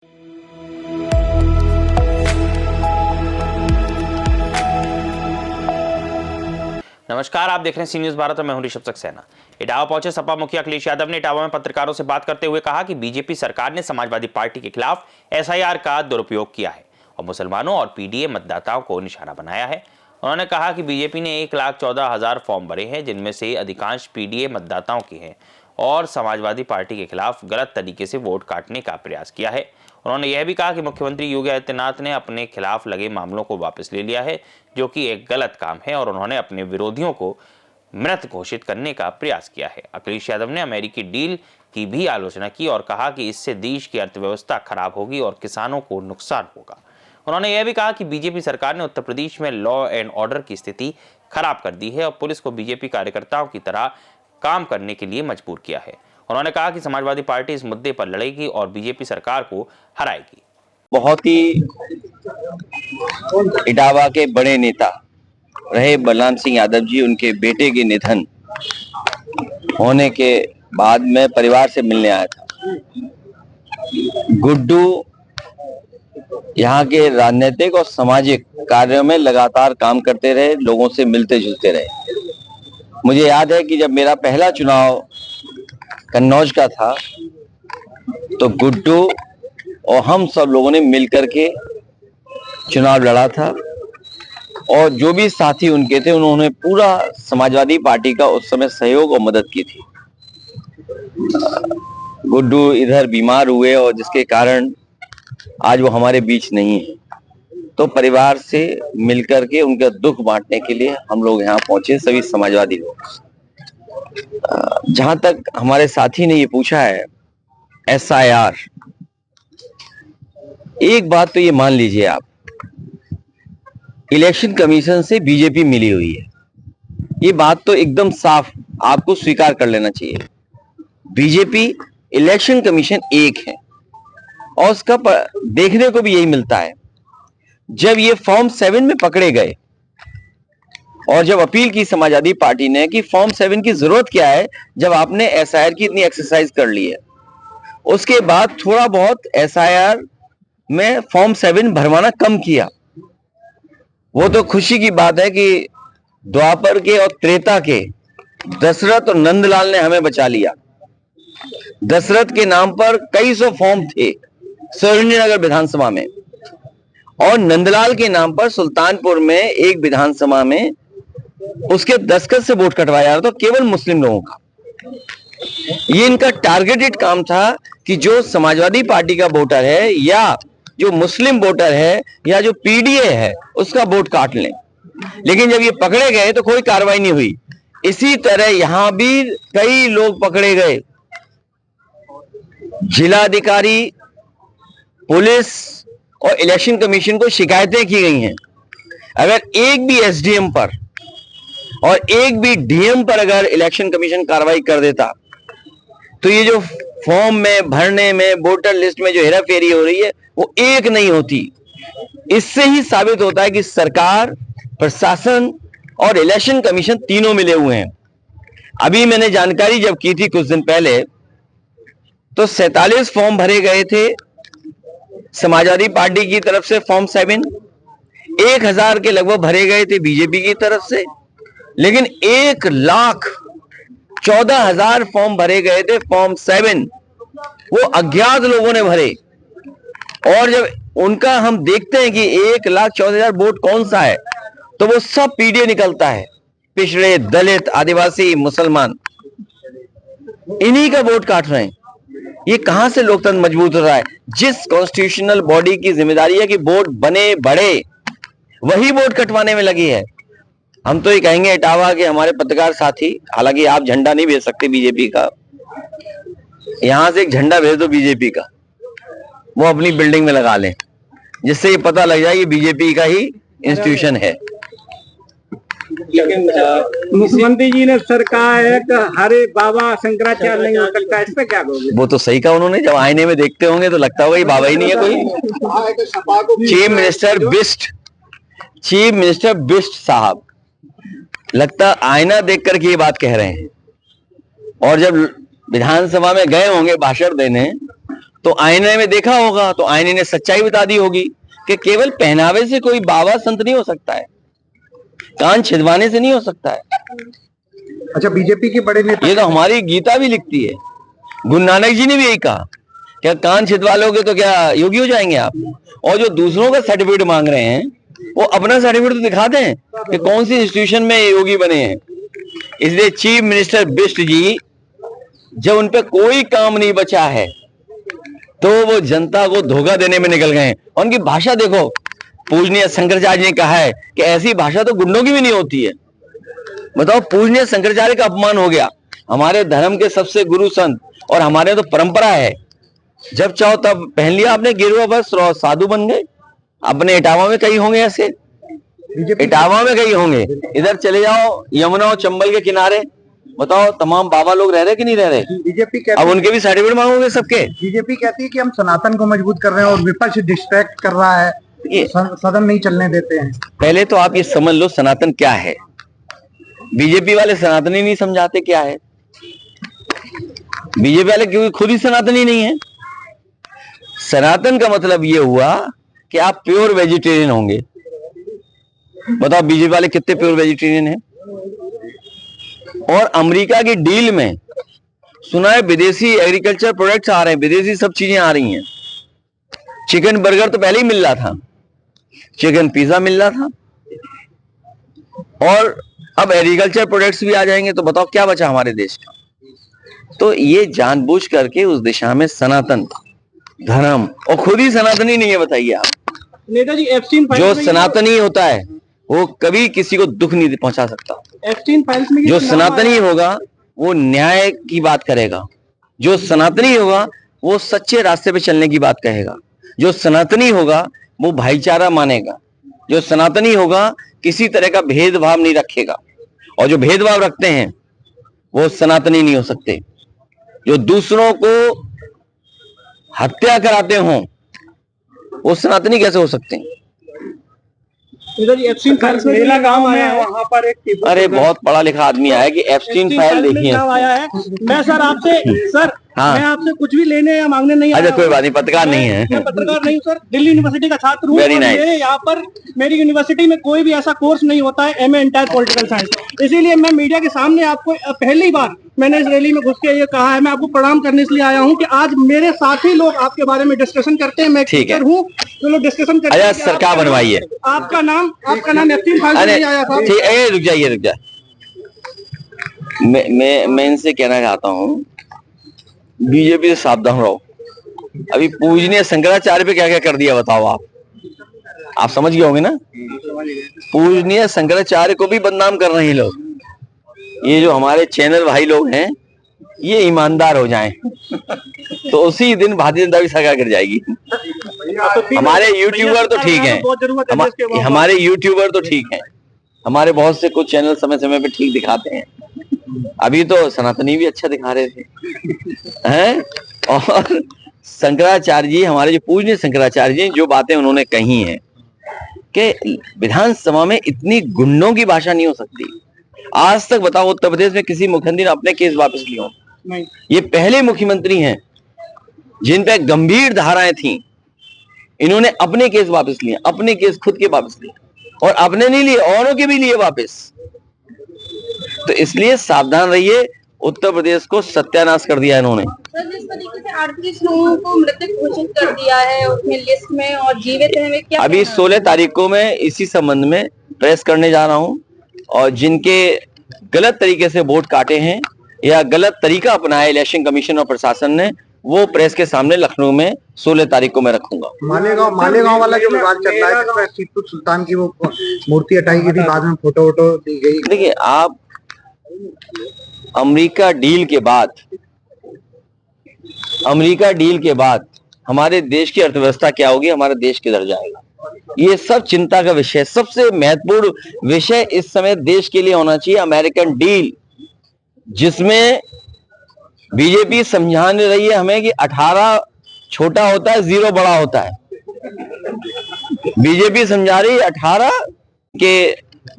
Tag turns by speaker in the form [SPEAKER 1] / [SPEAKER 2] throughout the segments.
[SPEAKER 1] नमस्कार, आप देख रहे हैं सी न्यूज भारत और मैं हूं ऋषभ सक्सेना। इटावा पहुंचे सपा मुखिया अखिलेश यादव ने इटावा में पत्रकारों से बात करते हुए कहा कि बीजेपी सरकार ने समाजवादी पार्टी के खिलाफ एसआईआर का दुरुपयोग किया है और मुसलमानों और पीडीए मतदाताओं को निशाना बनाया है। उन्होंने कहा कि बीजेपी ने 1,14,000 फॉर्म भरे हैं, जिनमें से अधिकांश पीडीए मतदाताओं के हैं और समाजवादी पार्टी के खिलाफ गलत तरीके से वोट काटने का प्रयास किया है। उन्होंने यह भी कहा कि मुख्यमंत्री योगी आदित्यनाथ ने अपने खिलाफ लगे मामलों को वापस ले लिया है, जो कि एक गलत काम है, और उन्होंने अपने विरोधियों को मृत घोषित करने का प्रयास किया है। अखिलेश यादव ने अमेरिकी डील की भी आलोचना की और कहा कि इससे देश की अर्थव्यवस्था खराब होगी और किसानों को नुकसान होगा। उन्होंने यह भी कहा कि बीजेपी सरकार ने उत्तर प्रदेश में लॉ एंड ऑर्डर की स्थिति खराब कर दी है और पुलिस को बीजेपी कार्यकर्ताओं की तरह काम करने के लिए मजबूर किया है। उन्होंने कहा कि समाजवादी पार्टी इस मुद्दे पर लड़ेगी और बीजेपी सरकार को हराएगी।
[SPEAKER 2] बहुत ही इटावा के बड़े नेता रहे बलराम सिंह यादव जी, उनके बेटे के निधन होने के बाद मैं परिवार से मिलने आया था। गुड्डू यहाँ के राजनीतिक और सामाजिक कार्यों में लगातार काम करते रहे, लोगों से मिलते जुलते रहे। मुझे याद है कि जब मेरा पहला चुनाव कन्नौज का था तो गुड्डू और हम सब लोगों ने मिलकर के चुनाव लड़ा था और जो भी साथी उनके थे उन्होंने पूरा समाजवादी पार्टी का उस समय सहयोग और मदद की थी। गुड्डू इधर बीमार हुए और जिसके कारण आज वो हमारे बीच नहीं है, तो परिवार से मिलकर के उनका दुख बांटने के लिए हम लोग यहाँ पहुंचे, सभी समाजवादी लोग। जहां तक हमारे साथी ने ये पूछा है एसआईआर, एक बात तो ये मान लीजिए आप, इलेक्शन कमीशन से बीजेपी मिली हुई है, ये बात तो एकदम साफ आपको स्वीकार कर लेना चाहिए। बीजेपी इलेक्शन कमीशन एक है और उसका देखने को भी यही मिलता है। जब ये फॉर्म 7 में पकड़े गए और जब अपील की समाजवादी पार्टी ने कि फॉर्म 7 की जरूरत क्या है जब आपने एसआईआर की इतनी एक्सरसाइज कर ली है, उसके बाद थोड़ा बहुत एसआईआर में फॉर्म 7 भरवाना कम किया। वो तो खुशी की बात है कि द्वापर के और त्रेता के दशरथ और नंदलाल ने हमें बचा लिया। दशरथ के नाम पर कई सौ फॉर्म थे सुरेंद्रनगर विधानसभा में और नंदलाल के नाम पर सुल्तानपुर में एक विधानसभा में उसके दस्तखत से वोट कटवाया जा रहा था, केवल मुस्लिम लोगों का। ये इनका टारगेटेड काम था कि जो समाजवादी पार्टी का वोटर है या जो मुस्लिम वोटर है या जो पीडीए है उसका वोट काट लें। लेकिन जब ये पकड़े गए तो कोई कार्रवाई नहीं हुई। इसी तरह यहां भी कई लोग पकड़े गए, जिलाधिकारी, पुलिस और इलेक्शन कमीशन को शिकायतें की गई हैं। अगर एक भी एसडीएम पर और एक भी डीएम पर अगर इलेक्शन कमीशन कार्रवाई कर देता तो ये जो फॉर्म में भरने में वोटर लिस्ट में जो हेराफेरी हो रही है वो एक नहीं होती। इससे ही साबित होता है कि सरकार, प्रशासन और इलेक्शन कमीशन तीनों मिले हुए हैं। अभी मैंने जानकारी जब की थी कुछ दिन पहले तो 47 फॉर्म भरे गए थे समाजवादी पार्टी की तरफ से, फॉर्म 7 1000 के लगभग भरे गए थे बीजेपी की तरफ से, लेकिन 1,14,000 फॉर्म भरे गए थे फॉर्म 7, वो अज्ञात लोगों ने भरे। और जब उनका हम देखते हैं कि 1,14,000 वोट कौन सा है तो वो सब पीडीए निकलता है, पिछड़े, दलित, आदिवासी, मुसलमान, इन्हीं का वोट काट रहे हैं। ये कहां से लोकतंत्र मजबूत हो रहा है? जिस कॉन्स्टिट्यूशनल बॉडी की जिम्मेदारी है कि वोट बने बढ़े, वही वोट कटवाने में लगी है। हम तो ये कहेंगे इटावा के हमारे पत्रकार साथी, हालांकि आप झंडा नहीं भेज सकते बीजेपी का, यहां से एक झंडा भेज दो बीजेपी का, वो अपनी बिल्डिंग में लगा लें, जिससे ये पता लग जाए कि बीजेपी का ही इंस्टीट्यूशन है।
[SPEAKER 3] लेकिन मुख्यमंत्री जी ने सरकार है कि हरे बाबा शंकराचार्य नहीं हो सकता, इस पे क्या कहोगे?
[SPEAKER 2] वो तो सही कहा उन्होंने, जब आईने में देखते होंगे तो लगता होगा ये बाबा ही नहीं है कोई। चीफ मिनिस्टर बिष्ट साहब लगता आईना देख करके ये बात कह रहे हैं, और जब विधानसभा में गए होंगे भाषण देने तो आईने में देखा होगा, तो आईने ने सच्चाई बता दी होगी कि केवल पहनावे से कोई बाबा संत नहीं हो सकता है, कान छिदवाने से नहीं हो सकता है।
[SPEAKER 3] अच्छा, बीजेपी के बड़े नेता
[SPEAKER 2] ये तो हमारी गीता भी लिखती है, गुरु नानक जी ने भी यही कहा, क्या कान छिदवा लोगे तो क्या योगी हो जाएंगे आप? और जो दूसरों का सर्टिफिकेट मांग रहे हैं, वो अपना सर्टिफिकेट तो दिखा दें कि कौन सी इंस्टीट्यूशन में योगी बने हैं। इसलिए चीफ मिनिस्टर बिष्ट जी, जब उन पे कोई काम नहीं बचा है तो वो जनता को धोखा देने में निकल गए हैं। और उनकी भाषा देखो, पूजनीय शंकराचार्य ने कहा है कि ऐसी भाषा तो गुंडों की भी नहीं होती है। बताओ, पूजनीय शंकराचार्य का अपमान हो गया, हमारे धर्म के सबसे गुरु संत, और हमारे तो परंपरा है, जब चाहो तब पहन लिया आपने गेरुआ बस और साधु बन गए। अपने इटावा में कहीं होंगे ऐसे, इटावा में कहीं होंगे, इधर चले जाओ यमुना और चंबल के किनारे, बताओ तमाम बाबा लोग रह रहे कि नहीं रह रहे?
[SPEAKER 3] बीजेपी
[SPEAKER 2] अब उनके भी सर्टिफिकेट मांगोगे सबके?
[SPEAKER 3] बीजेपी कहती है कि हम सनातन को मजबूत कर रहे हैं और विपक्ष डिस्ट्रैक्ट कर रहा है,
[SPEAKER 2] ये
[SPEAKER 3] सदन नहीं चलने देते हैं।
[SPEAKER 2] पहले तो आप ये समझ लो सनातन क्या है। बीजेपी वाले सनातनी नहीं समझाते क्या है। बीजेपी वाले क्योंकि खुद ही सनातनी नहीं है। सनातन का मतलब ये हुआ कि आप प्योर वेजिटेरियन होंगे। बताओ बीजेपी वाले कितने प्योर वेजिटेरियन हैं? और अमेरिका की डील में सुना है विदेशी एग्रीकल्चर प्रोडक्ट्स आ रहे हैं, विदेशी सब चीजें आ रही हैं। चिकन बर्गर तो पहले ही मिल रहा था, चिकन पिज्जा मिल रहा था, और अब एग्रीकल्चर प्रोडक्ट्स भी आ जाएंगे, तो बताओ क्या बचा हमारे देश का? तो ये जानबूझ करके उस दिशा में सनातन धर्म, और खुद ही सनातनी नहीं है, बताइए आप।
[SPEAKER 3] नेताजी, एप्स्टीन फाइल्स
[SPEAKER 2] जो
[SPEAKER 3] में
[SPEAKER 2] सनातनी होता है वो कभी किसी को दुख नहीं पहुंचा सकता।
[SPEAKER 3] एप्स्टीन फाइल्स में
[SPEAKER 2] जो सनातनी होगा वो न्याय की बात करेगा, जो सनातनी होगा वो सच्चे रास्ते पे चलने की बात कहेगा, जो सनातनी होगा वो भाईचारा मानेगा, जो सनातनी होगा किसी तरह का भेदभाव नहीं रखेगा, और जो भेदभाव रखते हैं वो सनातनी नहीं हो सकते। जो दूसरों को हत्या कराते हों वो सनातनी कैसे हो सकते हैं?
[SPEAKER 3] एप्स्टीन फाइल्स में मेला गांव आया है, वहां पर एक
[SPEAKER 2] अरे बहुत पढ़ा लिखा आदमी आया कि एप्स्टीन फाइल देखिए।
[SPEAKER 3] आया है। मैं सर आपसे सर
[SPEAKER 2] हाँ।
[SPEAKER 3] मैं आपसे कुछ भी लेने या मांगने नहीं आया
[SPEAKER 2] अच्छा कोई बात नहीं, पत्रकार नहीं है।
[SPEAKER 3] मैं पत्रकार नहीं हूँ सर, दिल्ली यूनिवर्सिटी का छात्र हूँ।
[SPEAKER 2] Very
[SPEAKER 3] और
[SPEAKER 2] nice.
[SPEAKER 3] मेरे यहाँ पर मेरी यूनिवर्सिटी में कोई भी ऐसा कोर्स नहीं होता है एमए इंटायर पॉलिटिकल साइंस। इसीलिए मैं मीडिया के सामने आपको पहली बार मैंने इस रैली में घुस के ये कहा है, मैं आपको प्रणाम करने इसलिए आया हूँ कि आज मेरे साथी लोग आपके बारे में डिस्कशन करते हैं, मैं
[SPEAKER 2] ठीक है।
[SPEAKER 3] हूँ, तो लोग डिस्कशन करते हैं।
[SPEAKER 2] अच्छा सरकार बनवाइए।
[SPEAKER 3] आपका नाम एप्स्टीन फाइल्स
[SPEAKER 2] अरे
[SPEAKER 3] नहीं आया था।
[SPEAKER 2] ठीक है, रुक जाइए। मैं इनसे कहना चाहता हूँ बीजेपी से सावधान रहो। अभी पूजनीय शंकराचार्य पे क्या क्या कर दिया बताओ आप समझ गए होंगे ना। पूजनीय शंकराचार्य को भी बदनाम कर रहे हैं लोग। ये जो हमारे चैनल भाई लोग हैं ये ईमानदार हो जाएं तो उसी दिन भारतीय जनता की सरकार गिर जाएगी। हमारे यूट्यूबर तो ठीक है, हमारे यूट्यूबर तो ठीक है, हमारे बहुत से कुछ चैनल समय समय पे ठीक दिखाते हैं। अभी तो सनातनी भी अच्छा दिखा रहे थे हैं। और शंकराचार्य जी, हमारे जो पूजनीय शंकराचार्य जी, जो बातें उन्होंने कही हैं कि विधानसभा में इतनी गुंडों की भाषा नहीं हो सकती। आज तक बताओ उत्तर प्रदेश में किसी मुख्यमंत्री ने अपने केस वापस लिए हो? ये पहले मुख्यमंत्री हैं जिन पे गंभीर धाराएं थी, इन्होंने अपने केस वापस लिए, अपने केस खुद के वापस लिए, और अपने नहीं लिए औरों के भी लिए वापस। तो इसलिए सावधान रहिए, उत्तर प्रदेश को सत्यानाश कर दिया इन्होंने।
[SPEAKER 4] सर, जिस तरीके से 38 लोगों को मृतक घोषित कर दिया है उसमें लिस्ट में, और जीवित है में क्या
[SPEAKER 2] अभी 16 तारीख को मैं इसी संबंध में प्रेस करने जा रहा हूं, और जिनके गलत तरीके से वोट काटे हैं या गलत तरीका अपनाया इलेक्शन कमीशन और प्रशासन ने, वो प्रेस के सामने लखनऊ में 16 तारीख को मैं रखूंगा।
[SPEAKER 3] मालेगांव वाला जो विवाद चल रहा है, जिसमें टीपू सुल्तान की वो मूर्ति हटाई गई थी, बाद में फोटो वोटो दी गई।
[SPEAKER 2] देखिए आप, अमेरिका डील के बाद हमारे देश की अर्थव्यवस्था क्या होगी, हमारा देश किधर जाएगा, ये सब चिंता का विषय। सबसे महत्वपूर्ण विषय इस समय देश के लिए होना चाहिए अमेरिकन डील, जिसमें बीजेपी समझाने रही है हमें कि 18 छोटा होता है, 0 बड़ा होता है। बीजेपी समझा रही है 18 के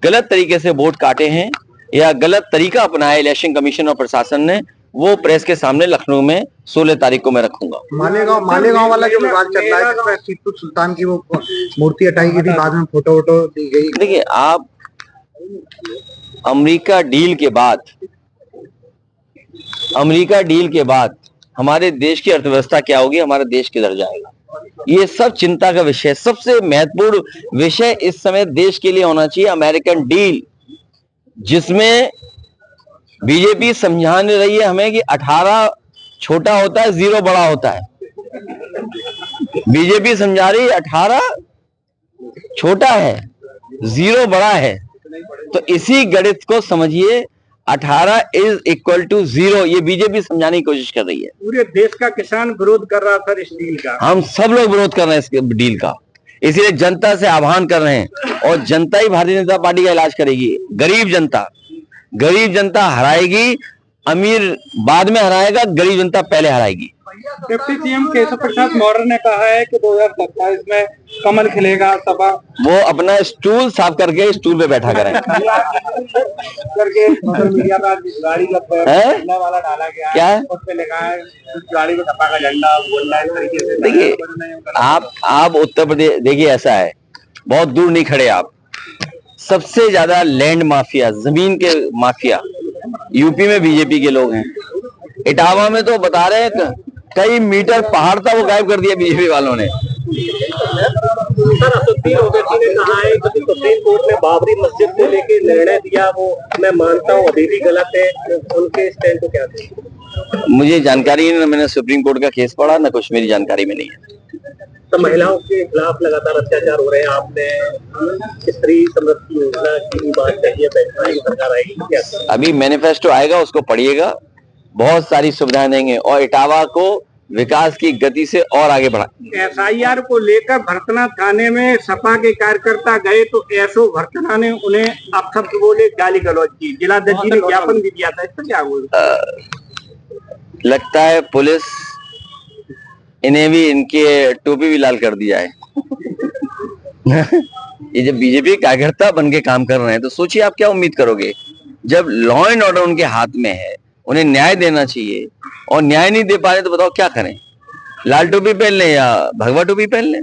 [SPEAKER 2] गलत तरीके से वोट काटे हैं या गलत तरीका अपनाया इलेक्शन कमीशन और प्रशासन ने, वो प्रेस के सामने लखनऊ में 16 तारीख को मैं रखूंगा।
[SPEAKER 5] मालेगांव वाला जो विवाद चल रहा है जिसमें टीपू सुल्तान की वो मूर्ति हटाई गई थी, बाद में फोटो वोटो दी गई।
[SPEAKER 2] देखिए, आप अमेरिका डील के बाद हमारे देश की अर्थव्यवस्था क्या होगी, हमारा देश किधर जाएगा, ये सब चिंता का विषय। सबसे महत्वपूर्ण विषय इस समय देश के लिए होना चाहिए अमेरिकन डील, जिसमें बीजेपी समझाने रही है हमें कि 18 छोटा होता है, 0 बड़ा होता है। बीजेपी समझा रही है 18 छोटा है, 0 बड़ा है। तो इसी गणित को समझिए, 18 इज इक्वल टू 0, ये बीजेपी समझाने की कोशिश कर रही है।
[SPEAKER 3] पूरे देश का किसान विरोध कर रहा था इस डील का।
[SPEAKER 2] हम सब लोग विरोध कर रहे हैं इस डील का, इसीलिए जनता से आह्वान कर रहे हैं, और जनता ही भारतीय जनता पार्टी का इलाज करेगी। गरीब जनता हराएगी, अमीर बाद में हराएगा, गरीब जनता पहले हराएगी।
[SPEAKER 3] डिप्टी सीएम केशव प्रसाद मौर्य ने कहा है कि 2027 में कमल खिलेगा। सपा
[SPEAKER 2] वो अपना स्टूल साफ करके स्टूल पे बैठा करें।
[SPEAKER 3] करके सोशल मीडिया पर गाड़ी का वाला डाला गया
[SPEAKER 2] क्या है?
[SPEAKER 3] उस पे लिखा है गाड़ी में सपा का झंडा बोल रहा है, इस तरीके से।
[SPEAKER 2] देखिए, आप उत्तर प्रदेश, देखिए ऐसा है, बहुत दूर नहीं खड़े आप। सबसे ज्यादा लैंड माफिया, जमीन के माफिया यूपी में बीजेपी के लोग हैं। इटावा में तो बता रहे हैं कई मीटर पहाड़ था, वो गायब कर दिया बीजेपी वालों ने।
[SPEAKER 3] सर, असुद्दीन ओवैसी ने कहा है कि सुप्रीम कोर्ट ने बाबरी मस्जिद को लेके निर्णय दिया, वो मैं मानता हूँ अभी भी गलत है। उनके स्टैंड को क्या कहें?
[SPEAKER 2] मुझे जानकारी नहीं, ना मैंने सुप्रीम कोर्ट का केस पढ़ा, ना कुछ मेरी जानकारी में नहीं है।
[SPEAKER 3] तो महिलाओं के खिलाफ लगातार अत्याचार हो रहे हैं, आपने स्त्री समृद्धि योजना की बात कही है, सरकार आएगी क्या?
[SPEAKER 2] अभी मैनिफेस्टो आएगा, उसको पढ़िएगा, बहुत सारी सुविधाएं देंगे और इटावा को विकास की गति से और आगे बढ़ा।
[SPEAKER 3] SIR को लेकर भरतना थाने में सपा के कार्यकर्ता गए तो एसओ भरतना ने उन्हें अपशब्द बोले, गाली गलौज की। जिलाध्यक्ष जी ने ज्ञापन भी दिया था, इस पर क्या बोले?
[SPEAKER 2] लगता है पुलिस इन्हें भी, इनके टोपी भी लाल कर दिया है। ये जब बीजेपी कार्यकर्ता बन के काम कर रहे हैं तो सोचिए आप क्या उम्मीद करोगे। जब लॉ एंड ऑर्डर उनके हाथ में है, उन्हें न्याय देना चाहिए, और न्याय नहीं दे पा रहे तो बताओ क्या करें, लाल टोपी पहन लें या भगवा टोपी पहन लें।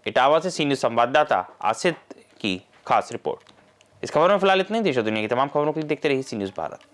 [SPEAKER 1] इटावा से सी न्यूज संवाददाता आसित की खास रिपोर्ट। इस खबर में फिलहाल इतने ही। देश और दुनिया की तमाम खबरों को देखते रहिए सी न्यूज भारत।